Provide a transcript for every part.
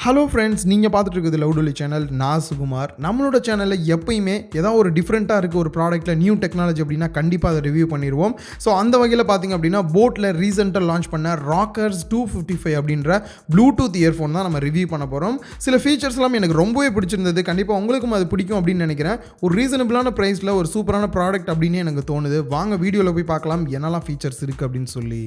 Hello friends, நீங்கள் பார்த்துட்டு இருக்கிறது லவுடொலி சேனல். நான் சுகுமார். நம்மளோட சேனலில் எப்பயுமே ஏதாவது ஒரு டிஃப்ரெண்ட்டாக இருக்குது ஒரு ப்ராடக்ட்டில் நியூ டெக்னாலஜி அப்படின்னா கண்டிப்பாக அதை ரிவ்யூ பண்ணிடுவோம். ஸோ அந்த வகையில் பார்த்திங்க அப்படின்னா போட்டில் ரீசெண்டாக லான்ச் பண்ண ராக்கர்ஸ் 255 அப்படின்ற ப்ளூடூத் இயர்ஃபோன் தான் நம்ம ரிவ்யூ பண்ண போகிறோம். சில ஃபீச்சர்ஸ்லாம் எனக்கு ரொம்பவே பிடிச்சிருந்தது. கண்டிப்பாக உங்களுக்கும் அது பிடிக்கும் அப்படின்னு நினைக்கிறேன். ஒரு ரீசனபிளான ப்ரைஸில் ஒரு சூப்பரான ப்ராடக்ட் அப்படின்னு எனக்கு தோணுது. வாங்க வீடியோவில் போய் பார்க்கலாம் என்னெல்லாம் ஃபீச்சர்ஸ் இருக்குது அப்படின்னு சொல்லி.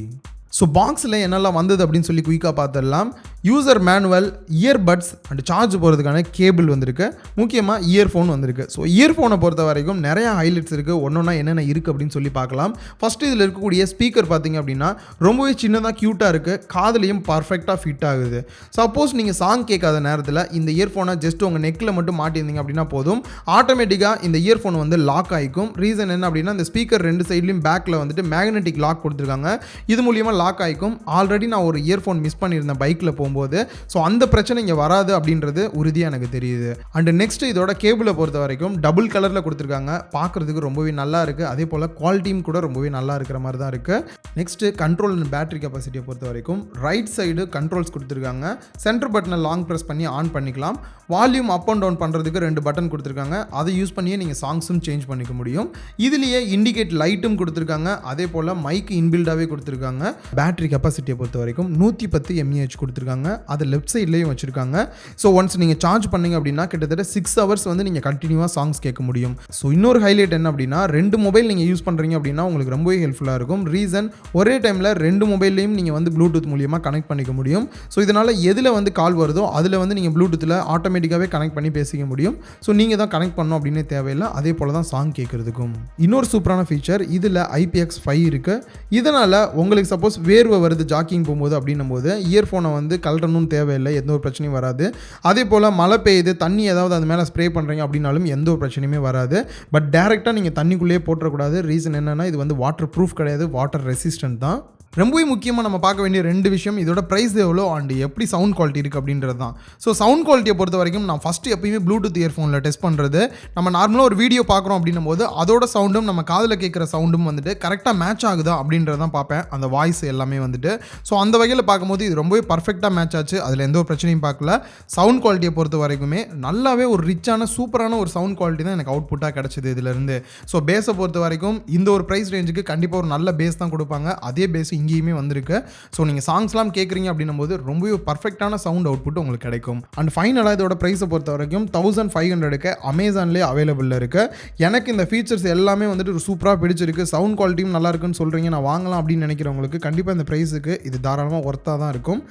ஸோ பாக்ஸில் என்னெல்லாம் வந்தது அப்படின்னு சொல்லி குயிக்காக பார்த்துடலாம். User manual, earbuds and charge போகிறதுக்கான கேபிள் வந்திருக்கு. முக்கியமாக இயர்ஃபோன் வந்திருக்கு. ஸோ இயர்ஃபோனை பொறுத்த வரைக்கும் நிறையா ஹைலைட்ஸ் இருக்குது. ஒன்றா என்னென்ன இருக்குது அப்படின்னு சொல்லி பார்க்கலாம். ஃபஸ்ட்டு இதில் இருக்கக்கூடிய ஸ்பீக்கர் பார்த்திங்க அப்படின்னா ரொம்பவே சின்னதாக க்யூட்டாக இருக்குது. காதுலையும் பர்ஃபெக்டாக ஃபிட் ஆகுது. சப்போஸ் நீங்கள் சாங் கேட்காத நேரத்தில் இந்த இயர்ஃபோனை ஜஸ்ட் உங்கள் நெக்கில் மட்டும் மாட்டியிருந்தீங்க அப்படின்னா போதும், ஆட்டோமேட்டிக்காக இந்த இயர்ஃபோன் வந்து லாக் ஆகிக்கும். ரீசன் என்ன அப்படின்னா இந்த ஸ்பீக்கர் ரெண்டு சைட்லையும் பேக்கில் வந்துட்டு மேக்னெட்டிக் லாக் கொடுத்துருக்காங்க. இது மூலியமாக லாக் ஆகிக்கும். ஆல்ரெடி நான் ஒரு இயர்ஃபோன் மிஸ் பண்ணியிருந்தேன் பைக்கில் போகும்போது. ஸோ அந்த பிரச்சனை இங்கே வராது அப்படின்றது உறுதியாக எனக்கு தெரியுது. அண்ட் நெக்ஸ்ட் இதோட கேபிளை பொறுத்த வரைக்கும் டபுள் கலரில் கொடுத்துருக்காங்க. பார்க்குறதுக்கு ரொம்பவே நல்லா இருக்குது. அதே போல் குவாலிட்டியும் கூட ரொம்பவே நல்லா இருக்கிற மாதிரி தான் இருக்குது. நெக்ஸ்ட்டு கண்ட்ரோல் அண்ட் பேட்டரி கெப்பாசிட்டியை பொறுத்த வரைக்கும் ரைட் சைடு கண்ட்ரோல்ஸ் கொடுத்துருக்காங்க. சென்டர் பட்டனை லாங் ப்ரெஸ் பண்ணி ஆன் பண்ணிக்கலாம். வால்யூம் அப் அண்ட் டவுன் பண்ணுறதுக்கு 2 பட்டன் கொடுத்துருக்காங்க. அதை யூஸ் பண்ணியே நீங்கள் சாங்ஸும் சேஞ்ச் பண்ணிக்க முடியும். இதுலேயே இண்டிகேட் லைட்டும் கொடுத்துருக்காங்க. அதே போல் மைக் இன்பில்டாகவே கொடுத்துருக்காங்க. பேட்டரி கெப்பாசிட்டியை பொறுத்த வரைக்கும் 110 mAh கொடுத்துருக்காங்க. அது லெஃப்ட் சைட்லேயும் வச்சுருக்காங்க. ஸோ ஒன்ஸ் நீங்கள் சார்ஜ் பண்ணிங்க அப்படின்னா கிட்டத்தட்ட 6 hours வந்து நீங்கள் கண்டினியூவாக சாங்ஸ் கேட்க முடியும். ஸோ இன்னொரு ஹைலைட் என்ன அப்படின்னா 2 மொபைல் நீங்கள் யூஸ் பண்ணுறீங்க அப்படின்னா உங்களுக்கு ரொம்பவே ஹெல்ப்ஃபுல்லாக இருக்கும். ரீசன் ஒரே டைமில் 2 மொபைல்லையும் நீங்கள் வந்து ப்ளூடூத் மூலியமாக கனெக்ட் பண்ணிக்க முடியும். ஸோ இதனால் எதில் வந்து கால் வருதோ அதில் வந்து நீங்கள் ப்ளூடூத்தில் ஆட்டோமேட்டிக்காகவே கனெக்ட் பண்ணி பேசிக்க முடியும். ஸோ நீங்கள் தான் கனெக்ட் பண்ணணும் அப்படின்னே தேவையில்லை. அதே போல் தான் சாங் கேட்குறதுக்கும் இன்னொரு சூப்பரான ஃபீச்சர் இதில் IPX5 இருக்குது. இதனால் உங்களுக்கு சப்போஸ் வேர்வை வருது ஜாக்கிங் போகும்போது அப்படின்னும் போது இயர்ஃபோனை வந்து கழட்டணும்னு தேவையில்லை, எந்த ஒரு பிரச்சனையும் வராது. அதே போல் மழை பெய்யுது, தண்ணி ஏதாவது அது மேலே ஸ்ப்ரே பண்ணுறீங்க அப்படின்னாலும் எந்த ஒரு பிரச்சனையுமே வராது. பட் டேரெக்டாக நீங்கள் தண்ணிக்குள்ளேயே போட்டுறக்கூடாது. ரீசன் என்னென்னா இது வந்து வாட்டர் ப்ரூஃப் கிடையாது, வாட்டர் ரெசிஸ்டன்ட் தான். ரொம்பவே முக்கியமாக நம்ம பார்க்க வேண்டிய 2 விஷயம் இதோட ப்ரைஸ் எவ்வளோ அண்ட் எப்படி சவுண்ட் குவாலிட்டி இருக்குது அப்படின்றது தான். ஸோ சவுண்ட் குவாலிட்டியை பொறுத்த வரைக்கும் நான் ஃபஸ்ட்டு எப்பயுமே ப்ளூடூத் இயர்ஃபோனில் டெஸ்ட் பண்ணுறது, நம்ம நார்மலாக ஒரு வீடியோ பார்க்குறோம் அப்படின்னும் போது அதோட சவுண்டும் நம்ம காதில் கேட்குற சவுண்டும் வந்துட்டு கரெக்டாக மேட்ச் ஆகுதா அப்படின்றது தான் பார்ப்பேன், அந்த வாய்ஸ் எல்லாமே வந்துட்டு. ஸோ அந்த வகையில் பார்க்கும்போது இது ரொம்பவே பர்ஃபெக்டாக மேட்ச் ஆச்சு. அதில் எந்த ஒரு பிரச்சனையும் பார்க்கல. சவுண்ட் குவாலிட்டியை பொறுத்த வரைக்குமே நல்லாவே ஒரு ரிச்சான சூப்பரான ஒரு சவுண்ட் குவாலிட்டி தான் எனக்கு அவுட்புட்டாக கிடச்சிது இதிலேருந்து. ஸோ பேஸை பொறுத்த வரைக்கும் இந்த ஒரு ப்ரைஸ் ரேஞ்சுக்கு கண்டிப்பாக ஒரு நல்ல பேஸ் தான் கொடுப்பாங்க. அதே பேஸ் இங்கேயுமே வந்திருக்கு. ஸோ நீங்கள் சாங்ஸ்லாம் கேட்குறீங்க அப்படின்னும் போது ரொம்பவே பர்ஃபெக்டான சவுண்ட் அவுட்புட் உங்களுக்கு கிடைக்கும். அண்ட் ஃபைனலாக இதோட ப்ரைஸை பொறுத்த வரைக்கும் 1500க்கு அமேசான்லேயே அவைலபிளில் இருக்குது. எனக்கு இந்த ஃபீச்சர்ஸ் எல்லாமே வந்துட்டு சூப்பராக பிடிச்சிருக்கு. சவுண்ட் குவாலிட்டியும் நல்லா இருக்குன்னு சொல்கிறீங்க, நான் வாங்கலாம் அப்படின்னு நினைக்கிறவங்களுக்கு கண்டிப்பாக இந்த ப்ரைஸுக்கு இது தாராளமாக ஒர்த்தாக தான் இருக்கும்.